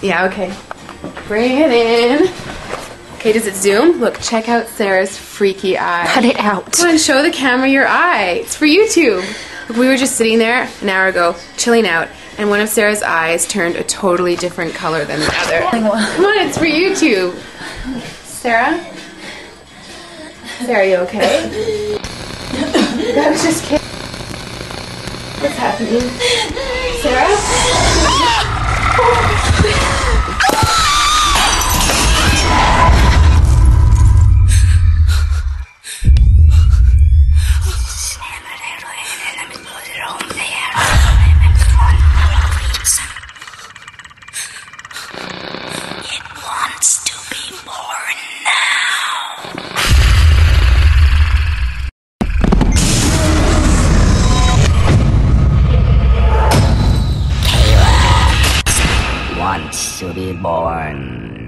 Yeah, okay. Bring it in. Okay, does it zoom? Look, check out Sarah's freaky eye. Cut it out. Come on, show the camera your eye. It's for YouTube. Look, we were just sitting there an hour ago, chilling out, and one of Sarah's eyes turned a totally different color than the other. Come on, it's for YouTube. Sarah? Sarah, you okay? I was just kidding. What's happening? Sarah? It wants to be born now. Kayla wants to be born